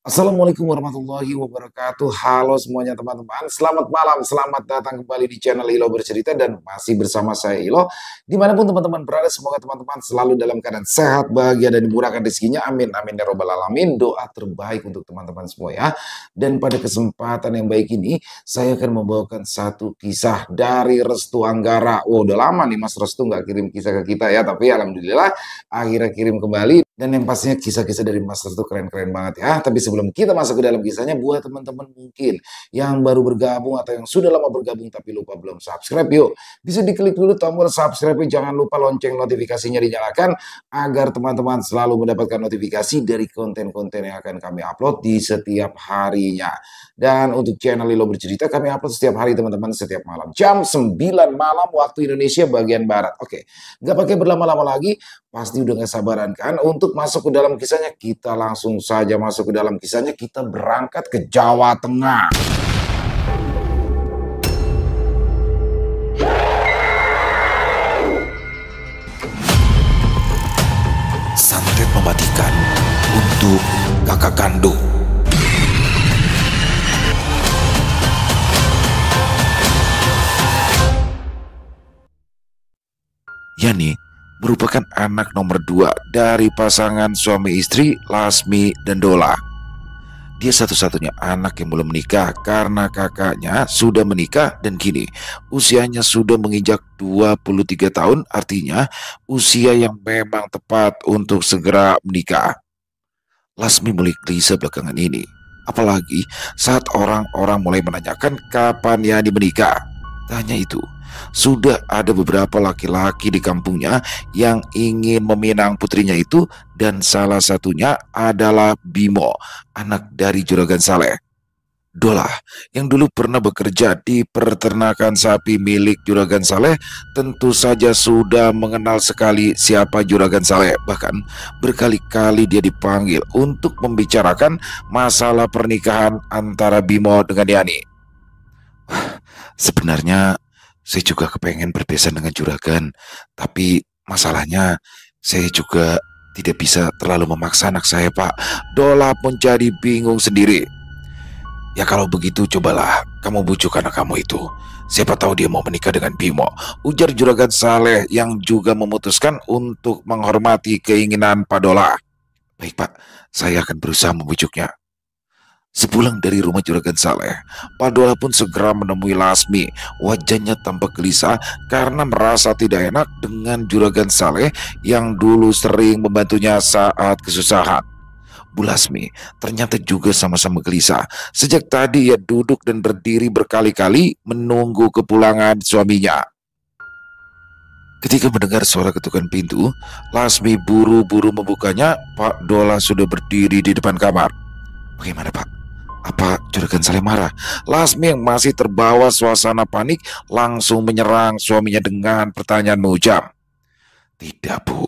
Assalamualaikum warahmatullahi wabarakatuh. Halo semuanya teman-teman. Selamat malam, selamat datang kembali di channel Ilo Bercerita dan masih bersama saya Ilo. Dimanapun teman-teman berada, semoga teman-teman selalu dalam keadaan sehat, bahagia dan dimurahkan rezekinya. Amin, amin ya robbal alamin. Doa terbaik untuk teman-teman semua ya. Dan pada kesempatan yang baik ini, saya akan membawakan satu kisah dari Restu Anggara. Wow, udah lama nih Mas Restu nggak kirim kisah ke kita ya, tapi alhamdulillah akhirnya kirim kembali. Dan yang pastinya kisah-kisah dari Mas Restu keren-keren banget ya. Tapi sebelum kita masuk ke dalam kisahnya, buat teman-teman mungkin yang baru bergabung atau yang sudah lama bergabung tapi lupa belum subscribe, yuk bisa diklik dulu tombol subscribe, jangan lupa lonceng notifikasinya dinyalakan agar teman-teman selalu mendapatkan notifikasi dari konten-konten yang akan kami upload di setiap harinya. Dan untuk channel Lilo Bercerita kami upload setiap hari teman-teman, setiap malam jam 9 malam waktu Indonesia bagian Barat. Oke, nggak pakai berlama-lama lagi, pasti udah gak sabaran kan untuk masuk ke dalam kisahnya. Kita langsung saja masuk ke dalam kisahnya. Kita berangkat ke Jawa Tengah. Santet mematikan untuk kakak kandung. Yani merupakan anak nomor 2 dari pasangan suami istri Lasmi dan Dola. Dia satu-satunya anak yang belum menikah karena kakaknya sudah menikah dan kini usianya sudah menginjak 23 tahun, artinya usia yang memang tepat untuk segera menikah. Lasmi mulai gelisah belakangan ini, apalagi saat orang-orang mulai menanyakan kapan Yani menikah. Tanya itu, sudah ada beberapa laki-laki di kampungnya yang ingin meminang putrinya itu, dan salah satunya adalah Bimo, anak dari Juragan Saleh. Dola, yang dulu pernah bekerja di peternakan sapi milik Juragan Saleh, tentu saja sudah mengenal sekali siapa Juragan Saleh. Bahkan berkali-kali dia dipanggil untuk membicarakan masalah pernikahan antara Bimo dengan Yani. Sebenarnya saya juga kepengen berbesan dengan juragan, tapi masalahnya saya juga tidak bisa terlalu memaksa anak saya, Pak. Dola pun jadi bingung sendiri. Ya kalau begitu cobalah kamu bujuk anak kamu itu. Siapa tahu dia mau menikah dengan Bimo, ujar Juragan Saleh yang juga memutuskan untuk menghormati keinginan Pak Dola. Baik Pak, saya akan berusaha membujuknya. Sepulang dari rumah Juragan Saleh, Pak Dola pun segera menemui Lasmi. Wajahnya tampak gelisah karena merasa tidak enak dengan Juragan Saleh yang dulu sering membantunya saat kesusahan. Bu Lasmi ternyata juga sama-sama gelisah. Sejak tadi ia duduk dan berdiri berkali-kali menunggu kepulangan suaminya. Ketika mendengar suara ketukan pintu, Lasmi buru-buru membukanya. Pak Dola sudah berdiri di depan kamar. Bagaimana Pak? Apa Juragan Saleh marah? Lasmi yang masih terbawa suasana panik langsung menyerang suaminya dengan pertanyaan menghujam. Tidak Bu,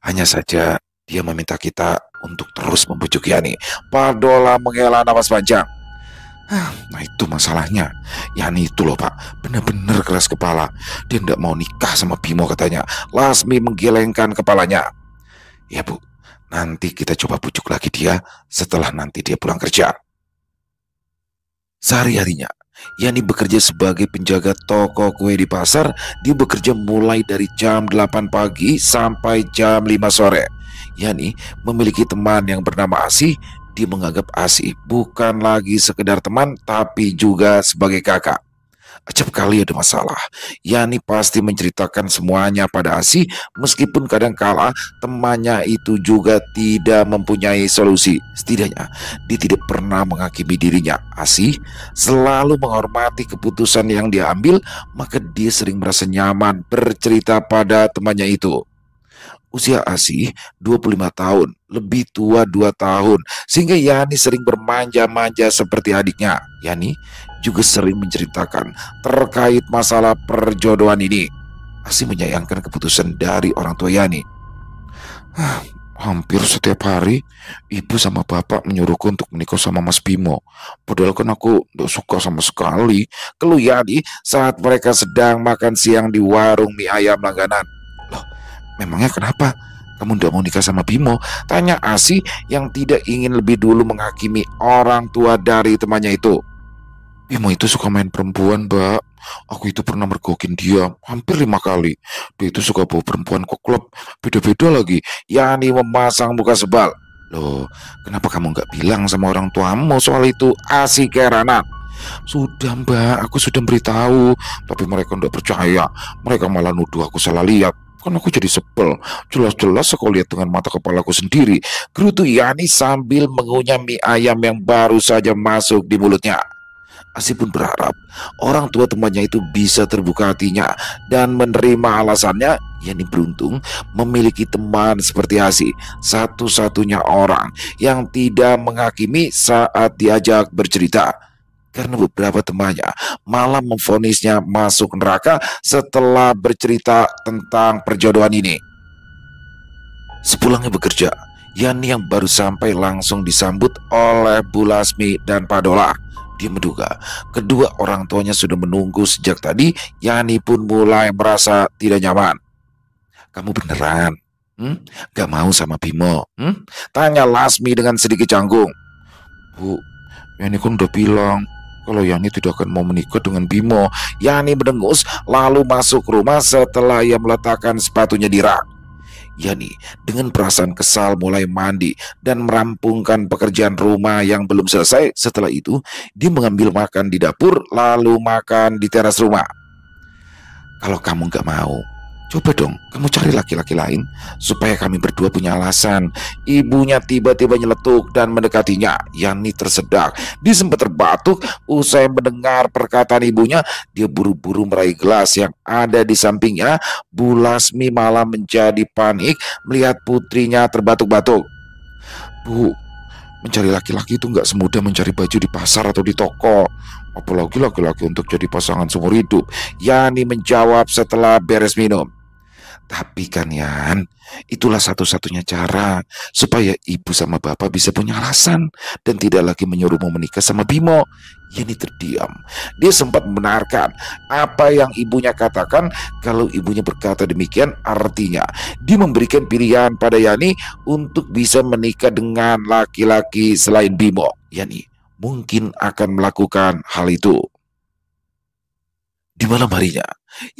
hanya saja dia meminta kita untuk terus membujuk Yani. Pak Dola menghela nafas panjang. Nah itu masalahnya. Yani itu loh Pak, benar-benar keras kepala. Dia tidak mau nikah sama Bimo katanya. Lasmi menggelengkan kepalanya. Ya Bu, nanti kita coba bujuk lagi dia setelah nanti dia pulang kerja. Sehari-harinya, Yani bekerja sebagai penjaga toko kue di pasar. Dia bekerja mulai dari jam 8 pagi sampai jam 5 sore. Yani memiliki teman yang bernama Asih. Dia menganggap Asih bukan lagi sekedar teman, tapi juga sebagai kakak. Acap kali ada masalah, Yani pasti menceritakan semuanya pada Asih, meskipun kadangkala temannya itu juga tidak mempunyai solusi. Setidaknya dia tidak pernah menghakimi dirinya. Asih selalu menghormati keputusan yang dia ambil, maka dia sering merasa nyaman bercerita pada temannya itu. Usia Asih 25 tahun, lebih tua 2 tahun, sehingga Yani sering bermanja-manja seperti adiknya. Yani juga sering menceritakan terkait masalah perjodohan ini. Asih menyayangkan keputusan dari orang tua Yani. Hampir setiap hari ibu sama bapak menyuruhku untuk menikah sama Mas Bimo. Padahal kan aku gak suka sama sekali, keluh Yani saat mereka sedang makan siang di warung mie ayam langganan. Loh, memangnya kenapa? Kamu tidak mau nikah sama Bimo? Tanya Asi yang tidak ingin lebih dulu menghakimi orang tua dari temannya itu. Bimo itu suka main perempuan, Mbak. Aku itu pernah mergokin dia hampir 5 kali. Dia itu suka bawa perempuan ke klub, beda-beda lagi. Yani memasang muka sebal. Loh, kenapa kamu nggak bilang sama orang tuamu soal itu? Asi keranan. Sudah, Mbak, aku sudah beritahu, tapi mereka nggak percaya. Mereka malah nuduh aku salah lihat. Kan aku jadi sebel. Jelas-jelas aku lihat dengan mata kepalaku sendiri. Gerutu Yani sambil mengunyah mie ayam yang baru saja masuk di mulutnya. Asi pun berharap orang tua temannya itu bisa terbuka hatinya dan menerima alasannya. Yani beruntung memiliki teman seperti Asi, satu-satunya orang yang tidak menghakimi saat diajak bercerita. Karena beberapa temannya malah memvonisnya masuk neraka setelah bercerita tentang perjodohan ini. Sepulangnya bekerja, Yani yang baru sampai langsung disambut oleh Bu Lasmi dan Pak Dola. Dia menduga kedua orang tuanya sudah menunggu sejak tadi. Yani pun mulai merasa tidak nyaman. Kamu beneran? Gak mau sama Bimo? Tanya Lasmi dengan sedikit canggung. Bu, Yani kan udah bilang kalau Yani tidak akan mau menikah dengan Bimo. Yani mendengus lalu masuk rumah setelah ia meletakkan sepatunya di rak. Yani dengan perasaan kesal mulai mandi dan merampungkan pekerjaan rumah yang belum selesai. Setelah itu dia mengambil makan di dapur lalu makan di teras rumah. Kalau kamu gak mau, coba dong kamu cari laki-laki lain supaya kami berdua punya alasan. Ibunya tiba-tiba nyeletuk dan mendekatinya. Yani tersedak. Dia sempat terbatuk usai mendengar perkataan ibunya. Dia buru-buru meraih gelas yang ada di sampingnya. Bu Lasmi malah menjadi panik melihat putrinya terbatuk-batuk. Bu, mencari laki-laki itu nggak semudah mencari baju di pasar atau di toko. Apalagi laki-laki untuk jadi pasangan seumur hidup. Yani menjawab setelah beres minum. Tapi kan Yan, itulah satu-satunya cara supaya ibu sama bapak bisa punya alasan dan tidak lagi menyuruhmu menikah sama Bimo. Yani terdiam. Dia sempat membenarkan apa yang ibunya katakan. Kalau ibunya berkata demikian, artinya dia memberikan pilihan pada Yani untuk bisa menikah dengan laki-laki selain Bimo. Yani mungkin akan melakukan hal itu. Di malam harinya,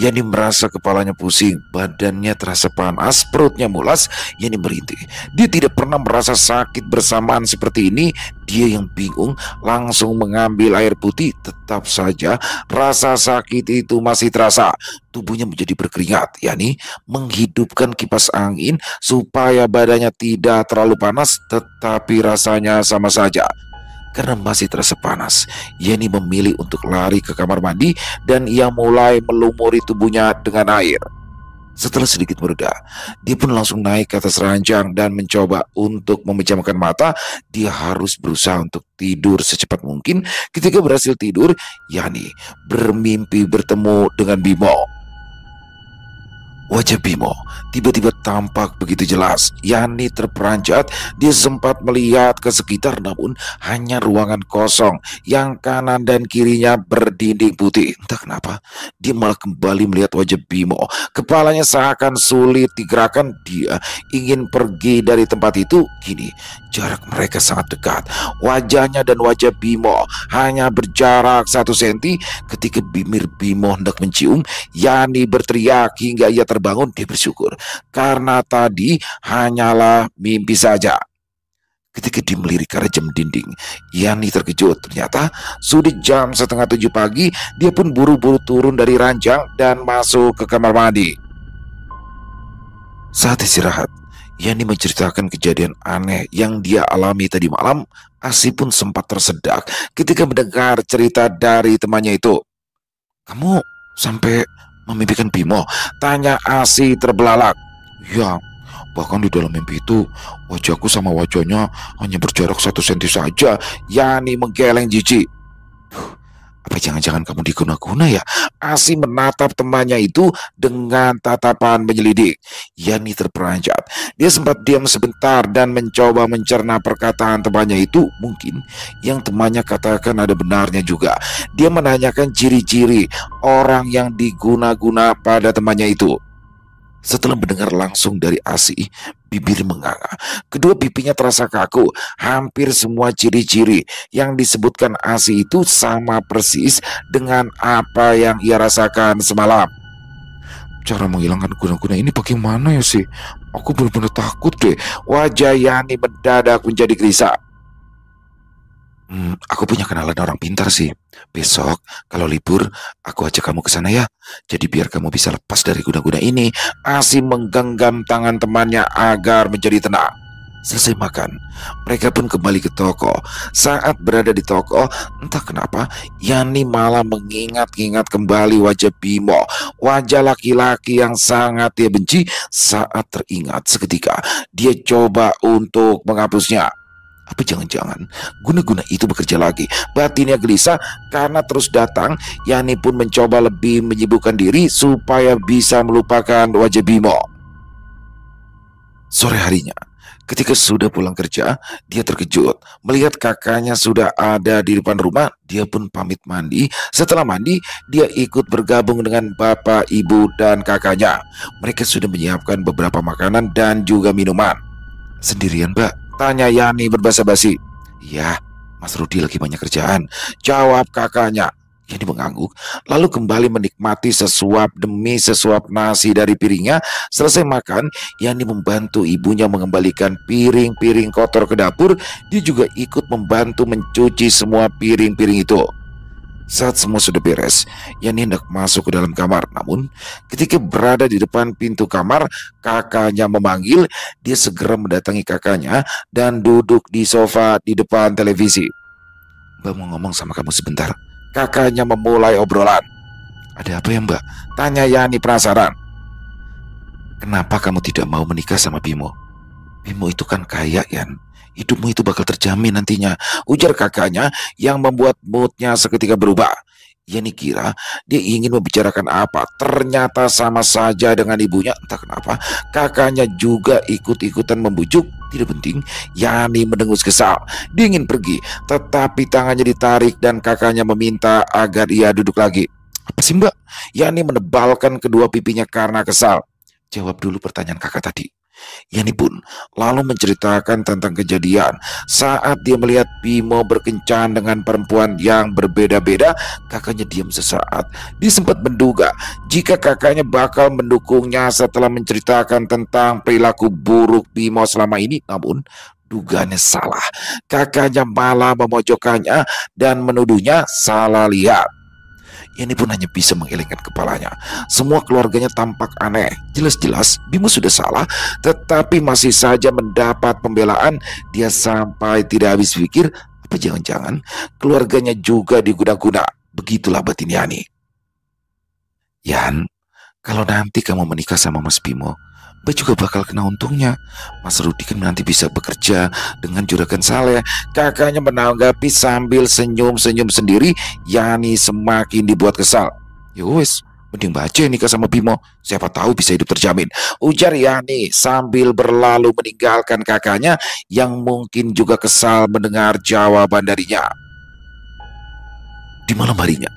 Yani merasa kepalanya pusing, badannya terasa panas, perutnya mulas. Yani merintih. Dia tidak pernah merasa sakit bersamaan seperti ini. Dia yang bingung langsung mengambil air putih. Tetap saja rasa sakit itu masih terasa. Tubuhnya menjadi berkeringat. Yani menghidupkan kipas angin supaya badannya tidak terlalu panas, tetapi rasanya sama saja. Karena masih terasa panas, Yani memilih untuk lari ke kamar mandi dan ia mulai melumuri tubuhnya dengan air. Setelah sedikit mereda, dia pun langsung naik ke atas ranjang dan mencoba untuk memejamkan mata. Dia harus berusaha untuk tidur secepat mungkin. Ketika berhasil tidur, Yani bermimpi bertemu dengan Bimo. Wajah Bimo tiba-tiba tampak begitu jelas. Yani terperanjat. Dia sempat melihat ke sekitar, namun hanya ruangan kosong yang kanan dan kirinya berdinding putih. Entah kenapa dia malah kembali melihat wajah Bimo. Kepalanya seakan sulit digerakkan. Dia ingin pergi dari tempat itu. Kini jarak mereka sangat dekat. Wajahnya dan wajah Bimo hanya berjarak 1 senti. Ketika bibir Bimo hendak mencium, Yani berteriak hingga ia terbangun. Dia bersyukur karena tadi hanyalah mimpi saja. Ketika dia melirik ke arah jam dinding, Yani terkejut. Ternyata sudah jam 6:30 pagi. Dia pun buru-buru turun dari ranjang dan masuk ke kamar mandi. Saat istirahat, Yani menceritakan kejadian aneh yang dia alami tadi malam. Asi pun sempat tersedak ketika mendengar cerita dari temannya itu. Kamu sampai memimpikan Bimo? Tanya Asi terbelalak. Ya, bahkan di dalam mimpi itu wajahku sama wajahnya hanya berjarak 1 senti saja. Yani menggeleng jijik. Apa jangan-jangan kamu diguna-guna ya? Asi menatap temannya itu dengan tatapan menyelidik. Yani terperanjat. Dia sempat diam sebentar dan mencoba mencerna perkataan temannya itu. Mungkin yang temannya katakan ada benarnya juga. Dia menanyakan ciri-ciri orang yang diguna-guna pada temannya itu. Setelah mendengar langsung dari Asi, Bibir menganga, kedua pipinya terasa kaku. Hampir semua ciri-ciri yang disebutkan Asi itu sama persis dengan apa yang ia rasakan semalam. Cara menghilangkan guna-guna ini bagaimana ya sih? Aku benar-benar takut deh. Wajah Yani mendadak menjadi gelisah. Aku punya kenalan orang pintar sih. Besok kalau libur, aku ajak kamu ke sana ya. Jadi biar kamu bisa lepas dari guna-guna ini. Asi menggenggam tangan temannya agar menjadi tenang. Selesai makan, mereka pun kembali ke toko. Saat berada di toko, entah kenapa Yani malah mengingat-ingat kembali wajah Bimo. Wajah laki-laki yang sangat dia benci. Saat teringat seketika, dia coba untuk menghapusnya. Apa jangan-jangan guna-guna itu bekerja lagi? Batinnya gelisah karena terus datang. Yani pun mencoba lebih menyibukkan diri supaya bisa melupakan wajah Bimo. Sore harinya, ketika sudah pulang kerja, dia terkejut melihat kakaknya sudah ada di depan rumah. Dia pun pamit mandi. Setelah mandi, dia ikut bergabung dengan bapak, ibu, dan kakaknya. Mereka sudah menyiapkan beberapa makanan dan juga minuman. Sendirian, Mbak? Tanya Yani berbasa-basi. Ya, Mas Rudi lagi banyak kerjaan, jawab kakaknya. Yani mengangguk, lalu kembali menikmati sesuap demi sesuap nasi dari piringnya. Selesai makan, Yani membantu ibunya mengembalikan piring-piring kotor ke dapur. Dia juga ikut membantu mencuci semua piring-piring itu. Saat semua sudah beres, Yani hendak masuk ke dalam kamar. Namun, ketika berada di depan pintu kamar, kakaknya memanggil. Dia segera mendatangi kakaknya dan duduk di sofa di depan televisi. Mbak mau ngomong sama kamu sebentar. Kakaknya memulai obrolan. Ada apa ya, Mbak? Tanya Yani penasaran. Kenapa kamu tidak mau menikah sama Bimo? Bimo itu kan kaya, Yan. Hidupmu itu bakal terjamin nantinya, ujar kakaknya yang membuat moodnya seketika berubah. Yani kira dia ingin membicarakan apa, ternyata sama saja dengan ibunya. Entah kenapa kakaknya juga ikut-ikutan membujuk. Tidak penting, Yani mendengus kesal. Dia ingin pergi, tetapi tangannya ditarik dan kakaknya meminta agar ia duduk lagi. Apa sih, Mbak? Yani menebalkan kedua pipinya karena kesal. Jawab dulu pertanyaan kakak tadi. Yani pun lalu menceritakan tentang kejadian saat dia melihat Bimo berkencan dengan perempuan yang berbeda-beda. Kakaknya diam sesaat. Dia sempat menduga jika kakaknya bakal mendukungnya setelah menceritakan tentang perilaku buruk Bimo selama ini. Namun dugaannya salah. Kakaknya malah memojokkannya dan menuduhnya salah lihat. Yani pun hanya bisa mengelengkan kepalanya. Semua keluarganya tampak aneh. Jelas-jelas Bimo sudah salah, tetapi masih saja mendapat pembelaan. Dia sampai tidak habis pikir, apa jangan-jangan keluarganya juga diguna-guna. Begitulah batin Yani. Yan, kalau nanti kamu menikah sama Mas Bimo, Mbak juga bakal kena untungnya. Mas Rudi kan nanti bisa bekerja dengan juragan Saleh. Kakaknya menanggapi sambil senyum-senyum sendiri. Yani semakin dibuat kesal. Yowes, mending baca nikah sama Bimo. Siapa tahu bisa hidup terjamin, ujar Yani sambil berlalu meninggalkan kakaknya yang mungkin juga kesal mendengar jawaban darinya. Di malam harinya,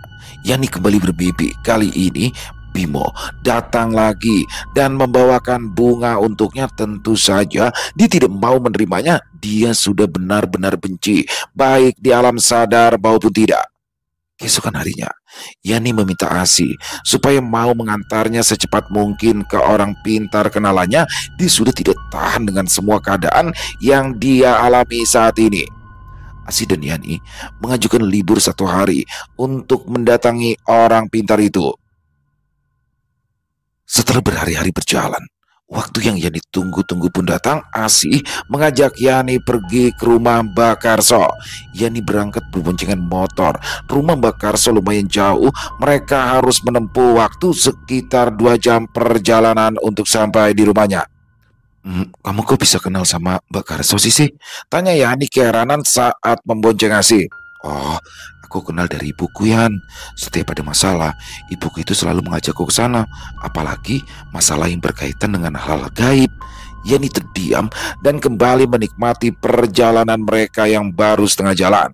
Yani kembali bermimpi. Kali ini Bimo datang lagi dan membawakan bunga untuknya. Tentu saja dia tidak mau menerimanya. Dia sudah benar-benar benci, baik di alam sadar maupun tidak. Keesokan harinya, Yani meminta Asi supaya mau mengantarnya secepat mungkin ke orang pintar kenalannya. Dia sudah tidak tahan dengan semua keadaan yang dia alami saat ini. Asi dan Yani mengajukan libur 1 hari untuk mendatangi orang pintar itu. Setelah berhari-hari berjalan, waktu yang Yani tunggu-tunggu pun datang. Asi mengajak Yani pergi ke rumah Mbak Karso. Yani berangkat berboncengan motor. Rumah Mbak Karso lumayan jauh. Mereka harus menempuh waktu sekitar 2 jam perjalanan untuk sampai di rumahnya. Kamu kok bisa kenal sama Mbak Karso sih? Tanya Yani keheranan saat membonceng Asi. Oh, aku kenal dari ibuku, Yan. Setiap ada masalah, ibuku itu selalu mengajakku ke sana. Apalagi masalah yang berkaitan dengan hal gaib. Yani terdiam dan kembali menikmati perjalanan mereka yang baru setengah jalan.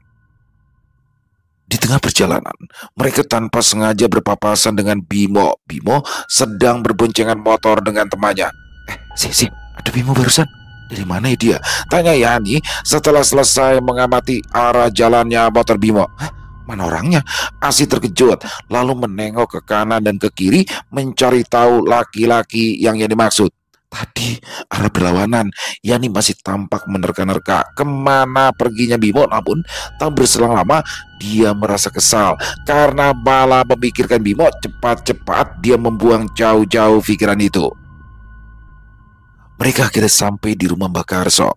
Di tengah perjalanan, mereka tanpa sengaja berpapasan dengan Bimo. Bimo sedang berboncengan motor dengan temannya. Si, Ada Bimo barusan. Dari mana ya dia? Tanya Yani setelah selesai mengamati arah jalannya motor Bimo. Hah? Mana orangnya? Asi terkejut, lalu menengok ke kanan dan ke kiri mencari tahu laki-laki yang Yani maksud. Tadi arah berlawanan. Yani masih tampak menerka-nerka kemana perginya Bimo, namun tak berselang lama dia merasa kesal karena malah memikirkan Bimo. Cepat-cepat dia membuang jauh-jauh pikiran itu. Mereka akhirnya sampai di rumah Mbak Karso.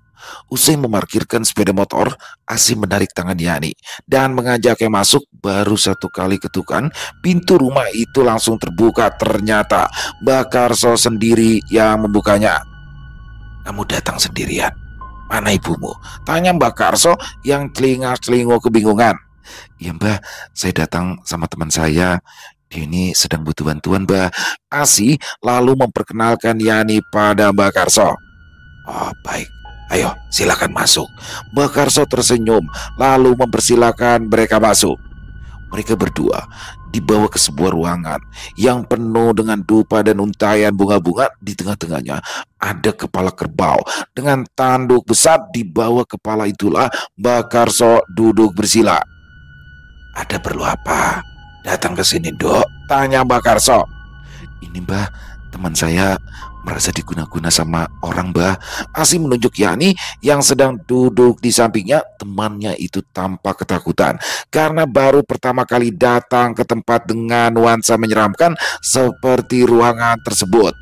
Usai memarkirkan sepeda motor, Asi menarik tangan Yani dan mengajaknya masuk. Baru satu kali ketukan, pintu rumah itu langsung terbuka. Ternyata Mbak Karso sendiri yang membukanya. Kamu datang sendirian? Mana ibumu? Tanya Mbak Karso yang telinga-telingo kebingungan. Iya Mbak, saya datang sama teman saya. Dia ini sedang butuh bantuan Mbak. Asi lalu memperkenalkan Yani pada Mbak Karso. Oh baik, ayo silakan masuk. Mbak Karso tersenyum lalu mempersilahkan mereka masuk. Mereka berdua dibawa ke sebuah ruangan yang penuh dengan dupa dan untayan bunga-bunga. Di tengah-tengahnya ada kepala kerbau dengan tanduk besar. Di bawah kepala itulah Mbak Karso duduk bersila. Ada perlu apa? Datang ke sini, Dok? Tanya Mbak Karso. Ini Mbak, teman saya merasa diguna-guna sama orang Mbak. Asi menunjuk Yani yang sedang duduk di sampingnya. Temannya itu tampak ketakutan karena baru pertama kali datang ke tempat dengan nuansa menyeramkan seperti ruangan tersebut.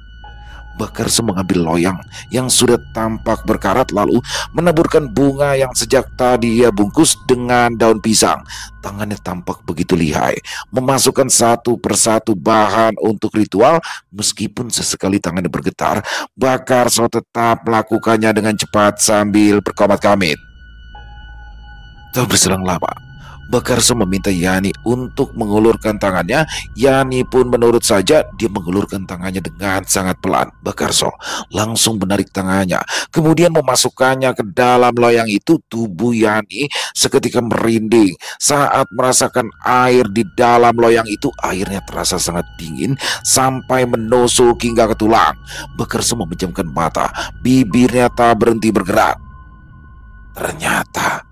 Mbak Karso mengambil loyang yang sudah tampak berkarat lalu menaburkan bunga yang sejak tadi ia bungkus dengan daun pisang. Tangannya tampak begitu lihai memasukkan satu persatu bahan untuk ritual. Meskipun sesekali tangannya bergetar, Mbak Karso tetap melakukannya dengan cepat sambil berkomat-kamit. Tak berselang lama, Mbak Karso meminta Yani untuk mengulurkan tangannya. Yani pun menurut saja. Dia mengulurkan tangannya dengan sangat pelan. Mbak Karso langsung menarik tangannya, kemudian memasukkannya ke dalam loyang itu. Tubuh Yani seketika merinding saat merasakan air di dalam loyang itu. Airnya terasa sangat dingin sampai menusuk hingga ke tulang. Mbak Karso memejamkan mata, bibirnya tak berhenti bergerak. Ternyata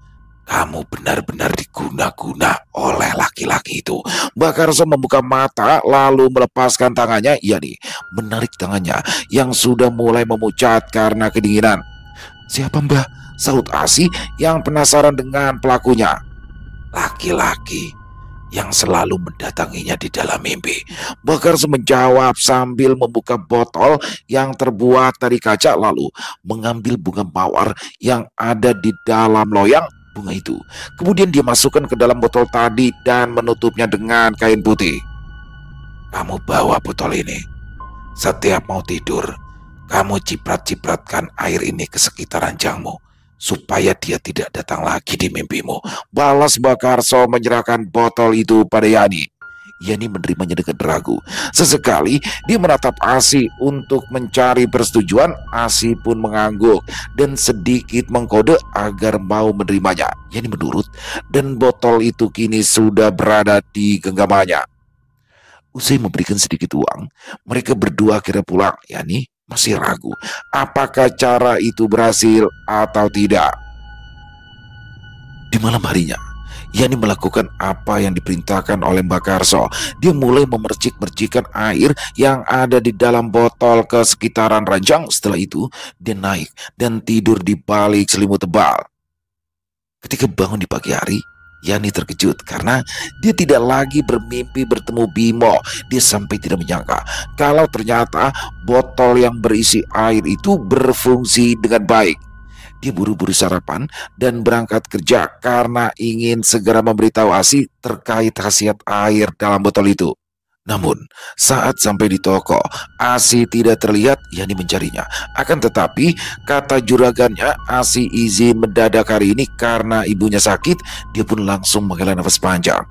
kamu benar-benar diguna-guna oleh laki-laki itu. Mbak Karso membuka mata lalu melepaskan tangannya. Yani menarik tangannya yang sudah mulai memucat karena kedinginan. Siapa Mbak? Saut Asi yang penasaran dengan pelakunya. Laki-laki yang selalu mendatanginya di dalam mimpi. Mbak Karso menjawab sambil membuka botol yang terbuat dari kaca lalu mengambil bunga mawar yang ada di dalam loyang bunga itu. Kemudian dia masukkan ke dalam botol tadi dan menutupnya dengan kain putih. Kamu bawa botol ini. Setiap mau tidur, kamu ciprat-cipratkan air ini ke sekitar ranjangmu supaya dia tidak datang lagi di mimpimu. Balas Mbak Karso menyerahkan botol itu pada Yani. Yani menerimanya dengan ragu. Sesekali dia menatap Asi untuk mencari persetujuan. Asi pun mengangguk dan sedikit mengkode agar mau menerimanya. Yani menurut dan botol itu kini sudah berada di genggamannya. Usai memberikan sedikit uang, mereka berdua akhirnya pulang. Yani masih ragu apakah cara itu berhasil atau tidak. Di malam harinya, Yani melakukan apa yang diperintahkan oleh Mbak Karso. Dia mulai memercik-mercikkan air yang ada di dalam botol ke sekitaran ranjang. Setelah itu, dia naik dan tidur di balik selimut tebal. Ketika bangun di pagi hari, Yani terkejut karena dia tidak lagi bermimpi bertemu Bimo. Dia sampai tidak menyangka kalau ternyata botol yang berisi air itu berfungsi dengan baik. Dia buru-buru sarapan dan berangkat kerja karena ingin segera memberitahu Asi terkait khasiat air dalam botol itu. Namun, saat sampai di toko, Asi tidak terlihat. Yani mencarinya. Akan tetapi, kata juragannya, Asi izin mendadak hari ini karena ibunya sakit. Dia pun langsung menghela nafas panjang.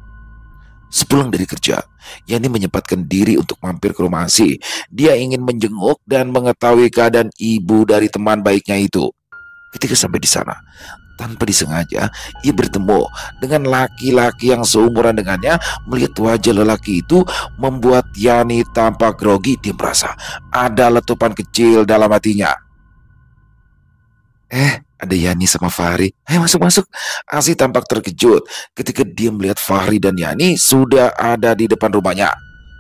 Sepulang dari kerja, Yani menyempatkan diri untuk mampir ke rumah Asi. Dia ingin menjenguk dan mengetahui keadaan ibu dari teman baiknya itu. Ketika sampai di sana, tanpa disengaja, ia bertemu dengan laki-laki yang seumuran dengannya. Melihat wajah lelaki itu membuat Yani tampak grogi. Dia merasa ada letupan kecil dalam hatinya. Ada Yani sama Fahri. Ayo masuk-masuk. Asi tampak terkejut ketika dia melihat Fahri dan Yani sudah ada di depan rumahnya.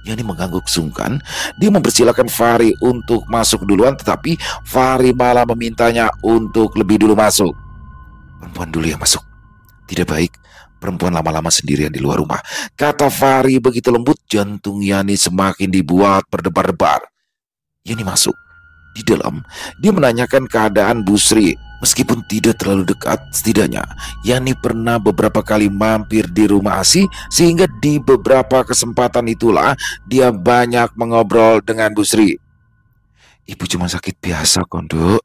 Yani mengangguk sungkan. Dia mempersilahkan Fahri untuk masuk duluan, tetapi Fahri malah memintanya untuk lebih dulu masuk. Perempuan dulu yang masuk. Tidak baik perempuan lama-lama sendirian di luar rumah, kata Fahri begitu lembut. Jantung Yani semakin dibuat berdebar-debar. Yani masuk. Di dalam, dia menanyakan keadaan Bu Sri. Meskipun tidak terlalu dekat, setidaknya Yani pernah beberapa kali mampir di rumah Asi, sehingga di beberapa kesempatan itulah dia banyak mengobrol dengan Bu Sri. Ibu cuma sakit biasa, Konduk.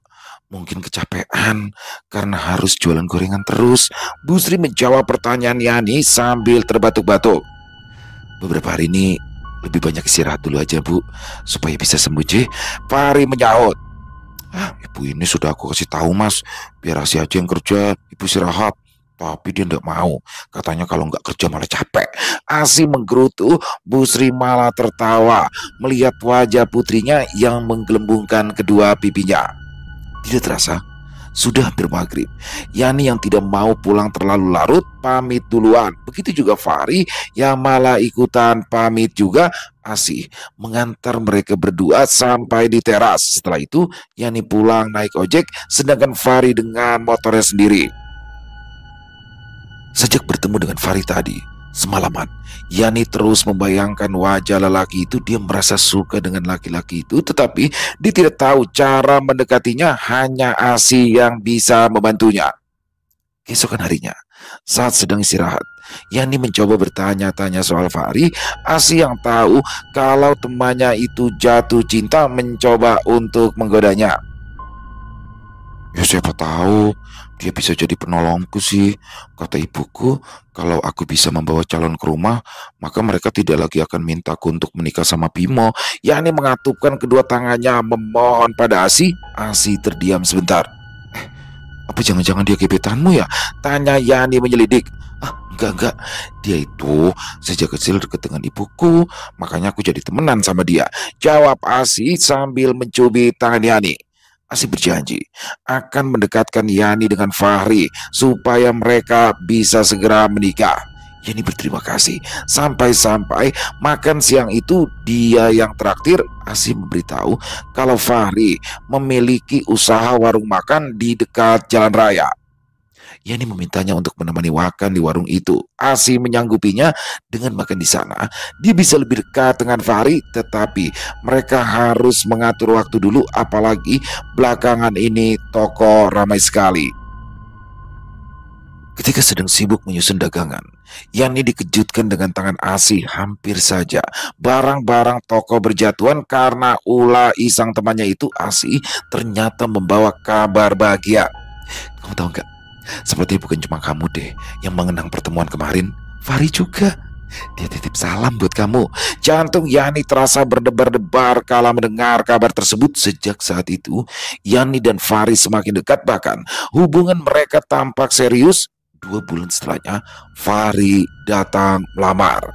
Mungkin kecapean karena harus jualan gorengan terus. Bu Sri menjawab pertanyaan Yani sambil terbatuk-batuk. Beberapa hari ini lebih banyak istirahat dulu aja, Bu, supaya bisa sembuh, J. Fahri menyahut. Ibu ini sudah aku kasih tahu, Mas, biar Asi aja yang kerja, ibu istirahat. Tapi dia tidak mau. Katanya kalau nggak kerja malah capek. Asi menggerutu. Bu Sri malah tertawa melihat wajah putrinya yang menggelembungkan kedua pipinya. Tidak terasa sudah hampir maghrib. Yani yang tidak mau pulang terlalu larut pamit duluan. Begitu juga Fahri yang malah ikutan pamit juga. Asi mengantar mereka berdua sampai di teras. Setelah itu Yani pulang naik ojek, sedangkan Fahri dengan motornya sendiri. Sejak bertemu dengan Fahri tadi, semalaman, Yani terus membayangkan wajah lelaki itu. Dia merasa suka dengan laki-laki itu, tetapi dia tidak tahu cara mendekatinya. Hanya Asi yang bisa membantunya. Keesokan harinya, saat sedang istirahat, Yani mencoba bertanya-tanya soal Fahri. Asi yang tahu kalau temannya itu jatuh cinta mencoba untuk menggodanya. Ya siapa tahu dia bisa jadi penolongku sih. Kata ibuku, kalau aku bisa membawa calon ke rumah, maka mereka tidak lagi akan mintaku untuk menikah sama Bimo. Yani mengatupkan kedua tangannya memohon pada Asi. Asi terdiam sebentar. Apa jangan-jangan dia gebetanmu ya? Tanya Yani menyelidik. Enggak. Dia itu sejak kecil dekat dengan ibuku, makanya aku jadi temenan sama dia, jawab Asi sambil mencubit tangan Yani. Asi berjanji akan mendekatkan Yani dengan Fahri supaya mereka bisa segera menikah. Yani berterima kasih. Sampai-sampai makan siang itu dia yang traktir. Asi memberitahu kalau Fahri memiliki usaha warung makan di dekat jalan raya. Yani memintanya untuk menemani makan di warung itu. Asi menyanggupinya. Dengan makan di sana, dia bisa lebih dekat dengan Fahri, tetapi mereka harus mengatur waktu dulu, apalagi belakangan ini toko ramai sekali. Ketika sedang sibuk menyusun dagangan, Yani dikejutkan dengan tangan Asi. Hampir saja barang-barang toko berjatuhan karena ulah iseng temannya itu. Asi ternyata membawa kabar bahagia. Kamu tahu nggak? Seperti bukan cuma kamu deh yang mengenang pertemuan kemarin. Fahri juga. Dia titip salam buat kamu. Jantung Yani terasa berdebar-debar kala mendengar kabar tersebut. Sejak saat itu, Yani dan Fahri semakin dekat. Bahkan hubungan mereka tampak serius. 2 bulan setelahnya, Fahri datang melamar.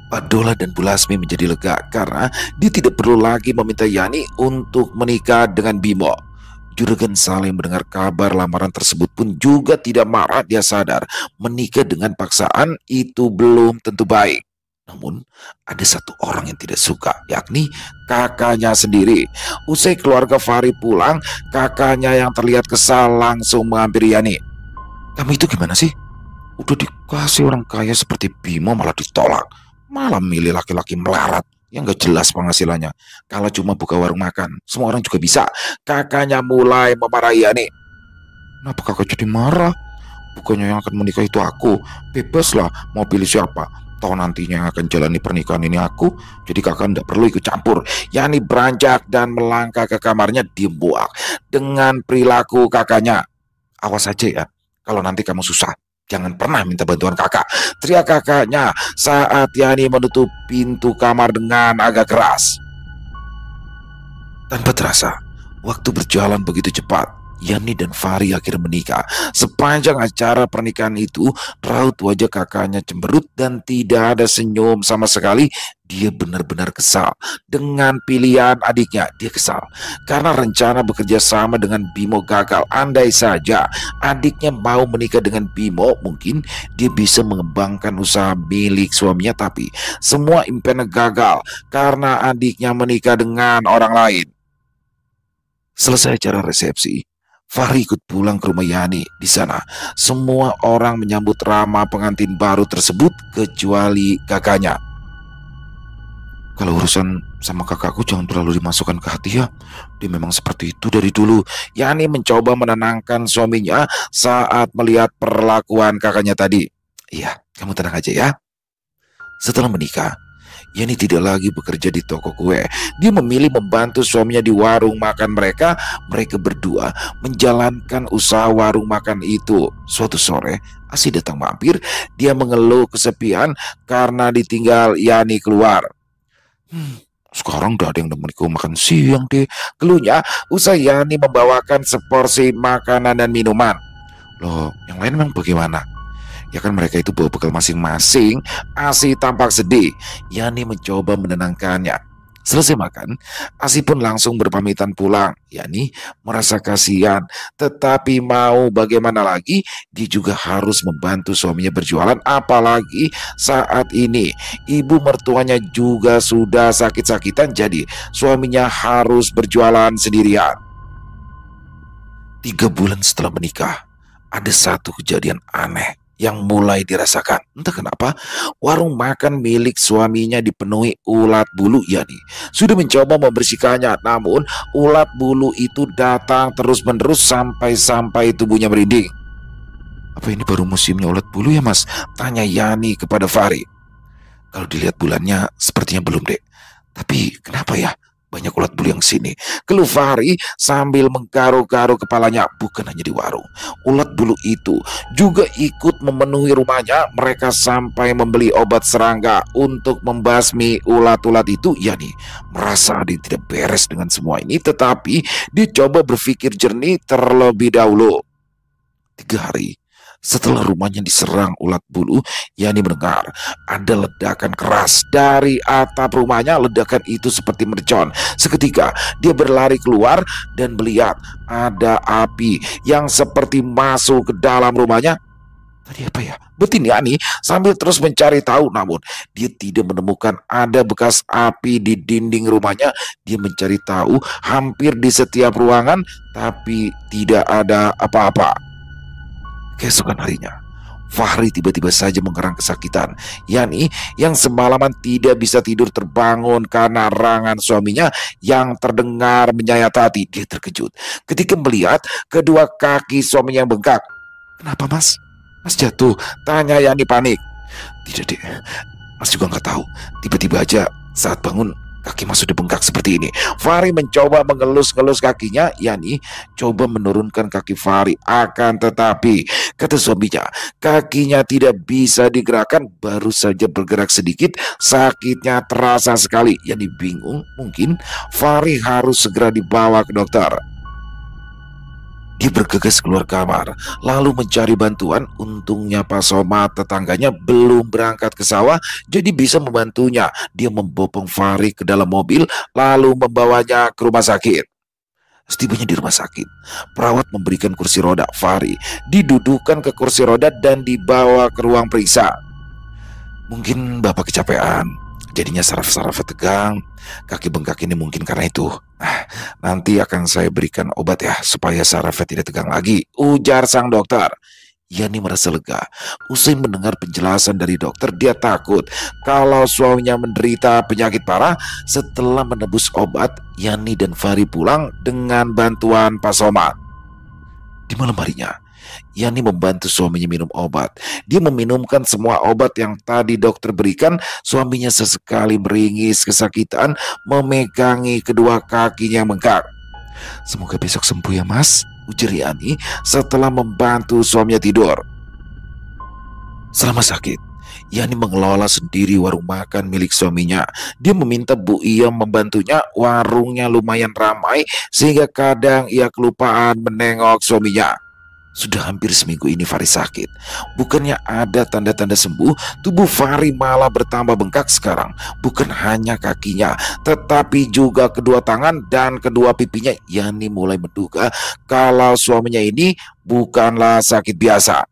Pak Dola dan Bu Lasmi menjadi lega karena dia tidak perlu lagi meminta Yani untuk menikah dengan Bimo. Juragan Salim mendengar kabar lamaran tersebut pun juga tidak marah. Dia sadar menikah dengan paksaan itu belum tentu baik. Namun ada satu orang yang tidak suka, yakni kakaknya sendiri. Usai keluarga Fahri pulang, kakaknya yang terlihat kesal langsung menghampiri Yani. Kamu itu gimana sih? Udah dikasih orang kaya seperti Bimo malah ditolak. Malah milih laki-laki melarat yang gak jelas penghasilannya. Kalau cuma buka warung makan, semua orang juga bisa. Kakaknya mulai memarahi Yani. Kenapa kakak jadi marah? Bukannya yang akan menikah itu aku. Bebas lah mau pilih siapa. Tahu nantinya yang akan jalani pernikahan ini aku. Jadi kakak tidak perlu ikut campur. Yani beranjak dan melangkah ke kamarnya. Dia muak dengan perilaku kakaknya. Awas aja ya, kalau nanti kamu susah, jangan pernah minta bantuan kakak, teriak kakaknya saat Yani menutup pintu kamar dengan agak keras. Tanpa terasa, waktu berjalan begitu cepat. Yani dan Fahri akhirnya menikah. Sepanjang acara pernikahan itu, raut wajah kakaknya cemberut dan tidak ada senyum sama sekali. Dia benar-benar kesal dengan pilihan adiknya. Dia kesal karena rencana bekerja sama dengan Bimo gagal. Andai saja adiknya mau menikah dengan Bimo, mungkin dia bisa mengembangkan usaha milik suaminya. Tapi semua impiannya gagal karena adiknya menikah dengan orang lain. Selesai acara resepsi, Fahri ikut pulang ke rumah Yani. Di sana, semua orang menyambut ramah pengantin baru tersebut kecuali kakaknya. Kalau urusan sama kakakku jangan terlalu dimasukkan ke hati ya. Dia memang seperti itu dari dulu. Yani mencoba menenangkan suaminya saat melihat perlakuan kakaknya tadi. Iya, kamu tenang aja ya. Setelah menikah, Yani tidak lagi bekerja di toko kue. Dia memilih membantu suaminya di warung makan mereka. Mereka berdua menjalankan usaha warung makan itu. Suatu sore, Asi datang mampir. Dia mengeluh kesepian karena ditinggal Yani keluar. Sekarang udah ada yang nemeniku makan siang deh, keluhnya usai Yani membawakan seporsi makanan dan minuman. Loh, yang lain memang bagaimana? Ya kan mereka itu bawa bekal masing-masing. Asi tampak sedih. Yani mencoba menenangkannya. Selesai makan, Asi pun langsung berpamitan pulang. Yani merasa kasihan, tetapi mau bagaimana lagi, dia juga harus membantu suaminya berjualan. Apalagi saat ini ibu mertuanya juga sudah sakit-sakitan, jadi suaminya harus berjualan sendirian. 3 bulan setelah menikah, ada satu kejadian aneh yang mulai dirasakan. Entah kenapa, warung makan milik suaminya dipenuhi ulat bulu. Yani sudah mencoba membersihkannya, namun ulat bulu itu datang terus-menerus sampai tubuhnya merinding. Apa ini baru musimnya ulat bulu ya mas? Tanya Yani kepada Fahri. Kalau dilihat bulannya sepertinya belum dek. Tapi kenapa ya banyak ulat bulu yang sini? Keluh Fahri sambil menggaruk-garuk kepalanya. Bukan hanya di warung, ulat bulu itu juga ikut memenuhi rumahnya. Mereka sampai membeli obat serangga untuk membasmi ulat-ulat itu. Yani merasa ada yang tidak beres dengan semua ini, tetapi dia coba berpikir jernih terlebih dahulu. 3 hari setelah rumahnya diserang ulat bulu, Yani mendengar ada ledakan keras dari atap rumahnya. Ledakan itu seperti mercon. Seketika dia berlari keluar dan melihat ada api yang seperti masuk ke dalam rumahnya. Tadi apa ya? Betin Yani sambil terus mencari tahu, namun dia tidak menemukan ada bekas api di dinding rumahnya. Dia mencari tahu hampir di setiap ruangan, tapi tidak ada apa-apa. Keesokan harinya, Fahri tiba-tiba saja mengerang kesakitan. Yani yang semalaman tidak bisa tidur terbangun karena erangan suaminya yang terdengar menyayat hati. Dia terkejut ketika melihat kedua kaki suaminya yang bengkak. Kenapa mas? Mas jatuh? Tanya Yani panik. Tidak dek, mas juga nggak tahu. Tiba-tiba aja saat bangun kaki mas sudah bengkak seperti ini. Fahri mencoba mengelus-ngelus kakinya. Yani coba menurunkan kaki Fahri, akan tetapi kata suaminya, kakinya tidak bisa digerakkan. Baru saja bergerak sedikit, sakitnya terasa sekali. Yani bingung, mungkin Fahri harus segera dibawa ke dokter. Dia bergegas keluar kamar, lalu mencari bantuan. Untungnya Pak Somad tetangganya belum berangkat ke sawah, jadi bisa membantunya. Dia membopong Fahri ke dalam mobil, lalu membawanya ke rumah sakit. Setibanya di rumah sakit, perawat memberikan kursi roda. Fahri didudukkan ke kursi roda dan dibawa ke ruang periksa. Mungkin Bapak kecapean, jadinya saraf-sarafnya tegang. Kaki bengkak ini mungkin karena itu. Nanti akan saya berikan obat ya, supaya sarafnya tidak tegang lagi, ujar sang dokter. Yani merasa lega. Usai mendengar penjelasan dari dokter, dia takut kalau suaminya menderita penyakit parah. Setelah menebus obat, Yani dan Fahri pulang dengan bantuan Pak Somad. Di malam harinya, Yani membantu suaminya minum obat. Dia meminumkan semua obat yang tadi dokter berikan. Suaminya sesekali meringis kesakitan, memegangi kedua kakinya yang bengkak. Semoga besok sembuh ya mas, ujar Yani setelah membantu suaminya tidur. Selama sakit, Yani mengelola sendiri warung makan milik suaminya. Dia meminta Bu Iya membantunya, warungnya lumayan ramai sehingga kadang ia kelupaan menengok suaminya. Sudah hampir seminggu ini Fari sakit. Bukannya ada tanda-tanda sembuh, tubuh Fari malah bertambah bengkak sekarang. Bukan hanya kakinya, tetapi juga kedua tangan dan kedua pipinya. Yani mulai menduga kalau suaminya ini bukanlah sakit biasa.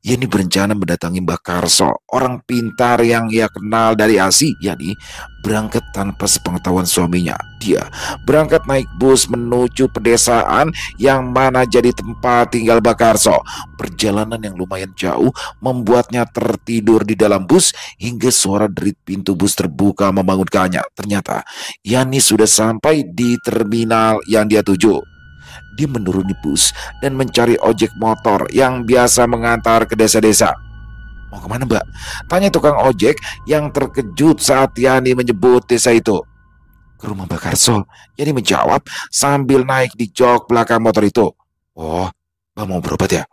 Yani berencana mendatangi Mbak Karso, orang pintar yang ia kenal dari ASI. Yani berangkat tanpa sepengetahuan suaminya. Dia berangkat naik bus menuju pedesaan yang mana jadi tempat tinggal Mbak Karso. Perjalanan yang lumayan jauh membuatnya tertidur di dalam bus hingga suara derit pintu bus terbuka membangunkannya. Ternyata Yani sudah sampai di terminal yang dia tuju. Dia menuruni bus dan mencari ojek motor yang biasa mengantar ke desa-desa. "Mau kemana, Mbak?" tanya tukang ojek yang terkejut saat Yani menyebut desa itu. "Ke rumah Mbak Karso," Yani menjawab sambil naik di jok belakang motor itu. "Oh, Mbak mau berobat ya?"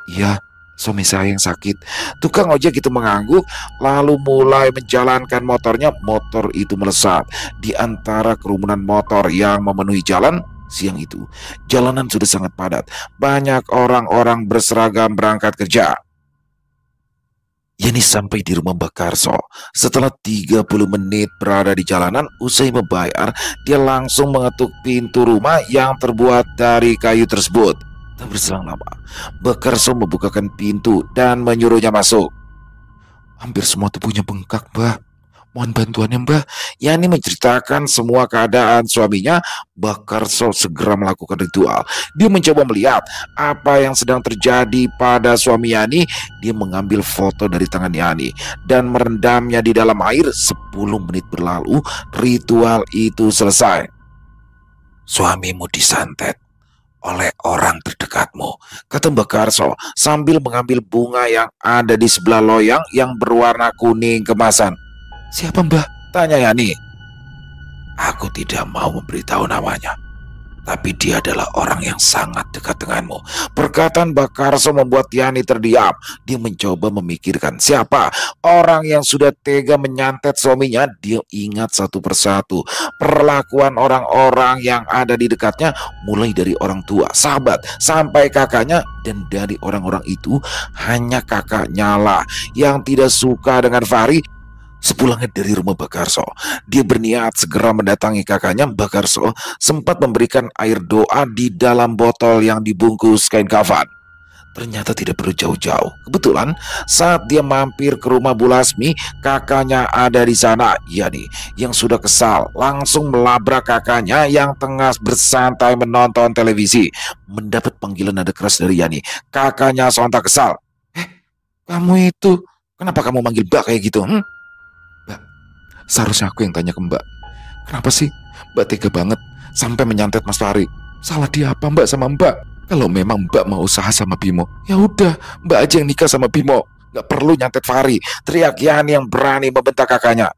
"Iya, suami saya yang sakit." Tukang ojek itu mengangguk lalu mulai menjalankan motornya. Motor itu melesat di antara kerumunan motor yang memenuhi jalan. Siang itu, jalanan sudah sangat padat. Banyak orang-orang berseragam berangkat kerja. Yani sampai di rumah Mbak Karso. Setelah 30 menit berada di jalanan, usai membayar, dia langsung mengetuk pintu rumah yang terbuat dari kayu tersebut. Tak berselang lama, Mbak Karso membukakan pintu dan menyuruhnya masuk. "Hampir semua tubuhnya bengkak, Mbak. Mohon bantuannya, Mbak." Yani menceritakan semua keadaan suaminya. Mbak Karso segera melakukan ritual. Dia mencoba melihat apa yang sedang terjadi pada suami Yani. Dia mengambil foto dari tangan Yani dan merendamnya di dalam air. 10 menit berlalu, ritual itu selesai. "Suamimu disantet oleh orang terdekatmu," kata Mbak Karso sambil mengambil bunga yang ada di sebelah loyang yang berwarna kuning kemasan. "Siapa, Mbak?" tanya Yani. "Aku tidak mau memberitahu namanya, tapi dia adalah orang yang sangat dekat denganmu." Perkataan Mbak Karso membuat Yani terdiam. Dia mencoba memikirkan siapa orang yang sudah tega menyantet suaminya. Dia ingat satu persatu perlakuan orang-orang yang ada di dekatnya, mulai dari orang tua, sahabat, sampai kakaknya. Dan dari orang-orang itu, hanya kakaknya lah yang tidak suka dengan Fari. Sepulangnya dari rumah Mbak Karso, dia berniat segera mendatangi kakaknya. Mbak Karso sempat memberikan air doa di dalam botol yang dibungkus kain kafan. Ternyata tidak perlu jauh-jauh. Kebetulan saat dia mampir ke rumah Bu Lasmi, kakaknya ada di sana. Yani yang sudah kesal langsung melabrak kakaknya yang tengah bersantai menonton televisi. Mendapat panggilan nada keras dari Yani, kakaknya sontak kesal. "Kamu itu, kenapa kamu manggil Mbak kayak gitu? Mbak, seharusnya aku yang tanya ke Mbak. Kenapa sih Mbak tega banget sampai menyantet Mas Fari? Salah dia apa Mbak sama Mbak? Kalau memang Mbak mau usaha sama Bimo, ya udah Mbak aja yang nikah sama Bimo. Gak perlu nyantet Fari," teriak Yani yang berani membentak kakaknya.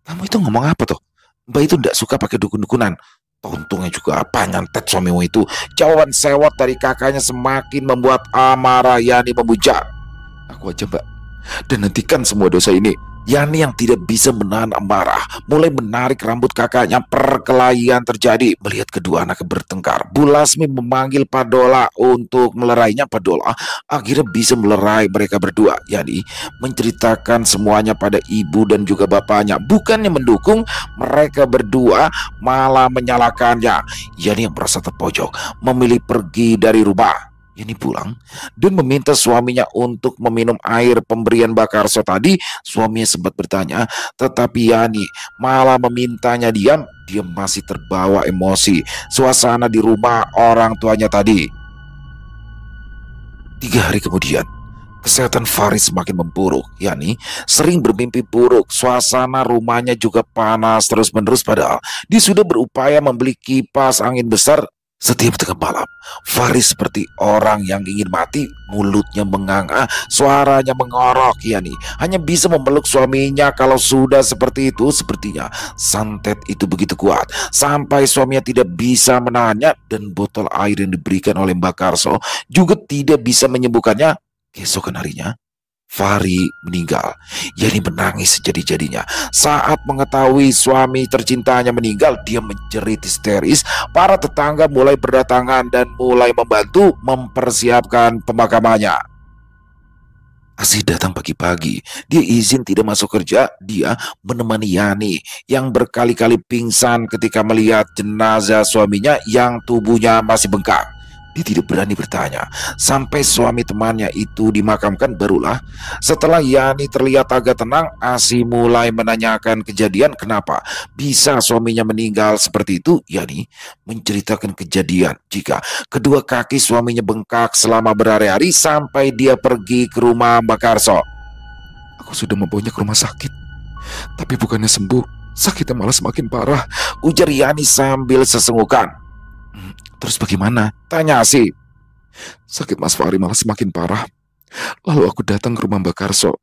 Kamu itu ngomong apa tuh? Mbak itu ndak suka pakai dukun-dukunan. Untungnya juga apa nyantet suamimu itu. Jawaban sewot dari kakaknya semakin membuat amarah Yani memuja. "Aku aja Mbak, dan hentikan semua dosa ini." Yani yang tidak bisa menahan amarah mulai menarik rambut kakaknya. Perkelahian terjadi. Melihat kedua anaknya bertengkar, Bu Lasmi memanggil Padola untuk melerainya. Padola akhirnya bisa melerai mereka berdua. Yani menceritakan semuanya pada ibu dan juga bapaknya. Bukannya mendukung, mereka berdua malah menyalahkannya. Yani yang merasa terpojok memilih pergi dari rumah. Yani pulang dan meminta suaminya untuk meminum air pemberian Mbak Karso tadi. Suaminya sempat bertanya, tetapi Yani malah memintanya diam. Dia masih terbawa emosi suasana di rumah orang tuanya tadi. 3 hari kemudian, kesehatan Faris semakin memburuk. Yani sering bermimpi buruk. Suasana rumahnya juga panas terus-menerus, padahal dia sudah berupaya membeli kipas angin besar. Setiap tengah malam, Faris seperti orang yang ingin mati. Mulutnya menganga, suaranya mengorok. Yani hanya bisa memeluk suaminya. Kalau sudah seperti itu, sepertinya santet itu begitu kuat sampai suaminya tidak bisa menahannya. Dan botol air yang diberikan oleh Mbak Karso juga tidak bisa menyembuhkannya. Keesokan harinya, Fahri meninggal. Yani menangis sejadi-jadinya. Saat mengetahui suami tercintanya meninggal, dia menjerit histeris. Para tetangga mulai berdatangan dan mulai membantu mempersiapkan pemakamannya. Asih datang pagi-pagi. Dia izin tidak masuk kerja. Dia menemani Yani yang berkali-kali pingsan ketika melihat jenazah suaminya yang tubuhnya masih bengkak. Dia tidak berani bertanya. Sampai suami temannya itu dimakamkan barulah setelah Yani terlihat agak tenang, Asih mulai menanyakan kejadian kenapa bisa suaminya meninggal seperti itu. Yani menceritakan kejadian jika kedua kaki suaminya bengkak selama berhari-hari sampai dia pergi ke rumah Mbak Karso. Aku sudah membawanya ke rumah sakit, tapi bukannya sembuh, sakitnya malah semakin parah, ujar Yani sambil sesenggukan. Terus bagaimana? Tanya Asih. Sakit Mas Fahri malah semakin parah. Lalu aku datang ke rumah Mbak Karso.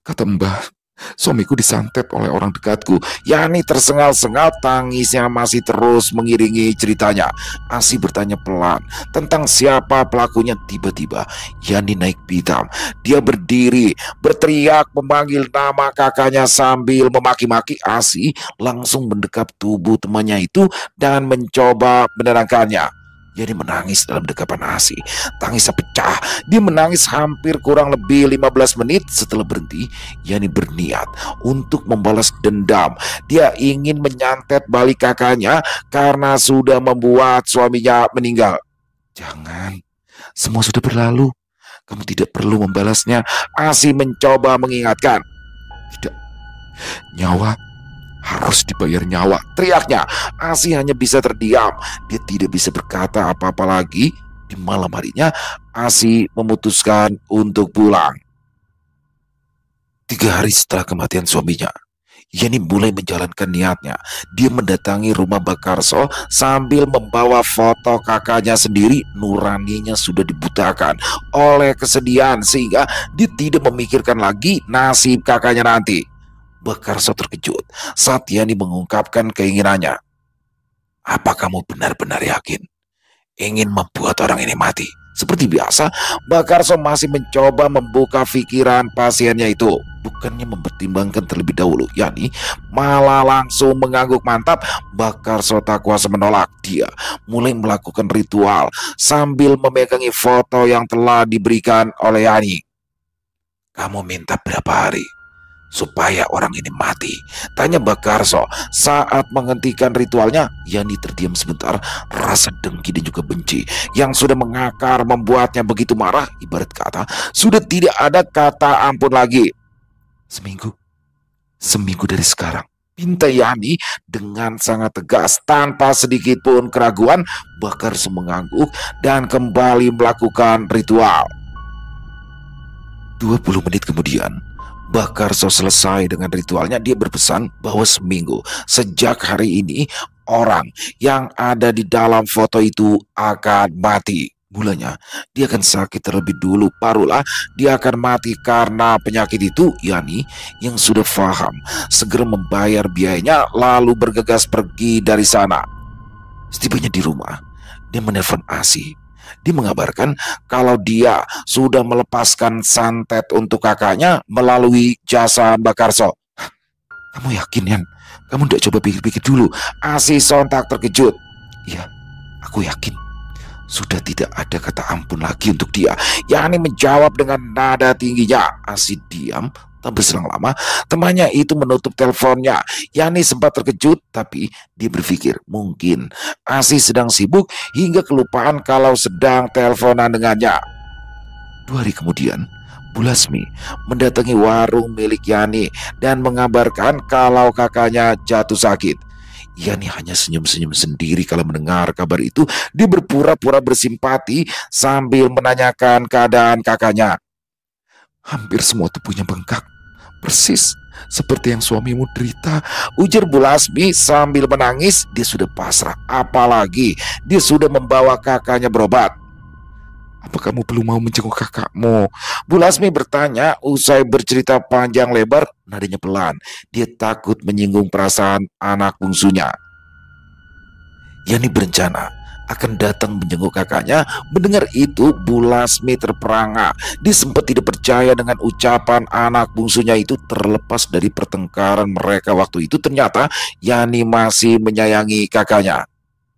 Kata Mbah, suamiku disantet oleh orang dekatku. Yani tersengal-sengal, tangisnya masih terus mengiringi ceritanya. Asih bertanya pelan tentang siapa pelakunya. Tiba-tiba Yani naik pitam. Dia berdiri, berteriak memanggil nama kakaknya sambil memaki-maki. Asih langsung mendekap tubuh temannya itu dan mencoba menerangkannya. Yani menangis dalam dekapan Asih. Tangisnya pecah. Dia menangis hampir kurang lebih 15 menit. Setelah berhenti, Yani berniat untuk membalas dendam. Dia ingin menyantet balik kakaknya karena sudah membuat suaminya meninggal. Jangan, semua sudah berlalu. Kamu tidak perlu membalasnya. Asih mencoba mengingatkan. Tidak, nyawa harus dibayar nyawa, teriaknya. Asih hanya bisa terdiam. Dia tidak bisa berkata apa-apa lagi. Di malam harinya, Asih memutuskan untuk pulang. 3 hari setelah kematian suaminya, Yani mulai menjalankan niatnya. Dia mendatangi rumah Mbak Karso sambil membawa foto kakaknya sendiri. Nuraninya sudah dibutakan oleh kesedihan sehingga dia tidak memikirkan lagi nasib kakaknya nanti. Mbak Karso terkejut saat Yani mengungkapkan keinginannya. Apa kamu benar-benar yakin ingin membuat orang ini mati? Seperti biasa, Mbak Karso masih mencoba membuka pikiran pasiennya itu. Bukannya mempertimbangkan terlebih dahulu, Yani malah langsung mengangguk mantap. Mbak Karso tak kuasa menolak. Dia mulai melakukan ritual sambil memegangi foto yang telah diberikan oleh Yani. Kamu minta berapa hari supaya orang ini mati? Tanya Mbak Karso. Saat menghentikan ritualnya, Yani terdiam sebentar. Rasa dengki dan juga benci yang sudah mengakar membuatnya begitu marah. Ibarat kata, sudah tidak ada kata ampun lagi. Seminggu dari sekarang, pinta Yani dengan sangat tegas. Tanpa sedikit pun keraguan, Mbak Karso mengangguk dan kembali melakukan ritual. 20 menit kemudian, Mbak Karso selesai dengan ritualnya. Dia berpesan bahwa seminggu sejak hari ini orang yang ada di dalam foto itu akan mati. Mulanya dia akan sakit terlebih dulu, barulah dia akan mati karena penyakit itu. Yani yang sudah paham segera membayar biayanya lalu bergegas pergi dari sana. Setibanya di rumah, dia menelpon Asih. Dia mengabarkan kalau dia sudah melepaskan santet untuk kakaknya melalui jasa Mbak Karso. Kamu yakin, Yan? Kamu tidak coba pikir-pikir dulu? Asih sontak terkejut. Iya, aku yakin. Sudah tidak ada kata ampun lagi untuk dia. Yani menjawab dengan nada tingginya. Asih diam. Tak berselang lama, temannya itu menutup teleponnya. Yani sempat terkejut, tapi dia berpikir mungkin Asih sedang sibuk hingga kelupaan kalau sedang teleponan dengannya. 2 hari kemudian, Bu Lasmi mendatangi warung milik Yani dan mengabarkan kalau kakaknya jatuh sakit. Yani hanya senyum-senyum sendiri kalau mendengar kabar itu. Dia berpura-pura bersimpati sambil menanyakan keadaan kakaknya. Hampir semua tubuhnya bengkak, persis seperti yang suamimu derita, ujar Bu Lasmi sambil menangis. Dia sudah pasrah, apalagi dia sudah membawa kakaknya berobat. Apa kamu belum mau menjenguk kakakmu? Bu Lasmi bertanya usai bercerita panjang lebar. Nadanya pelan. Dia takut menyinggung perasaan anak bungsunya. Yani berencana akan datang menjenguk kakaknya. Mendengar itu, Bu Lasmi terperangah. Dia sempat tidak percaya dengan ucapan anak bungsunya itu. Terlepas dari pertengkaran mereka waktu itu, ternyata Yani masih menyayangi kakaknya.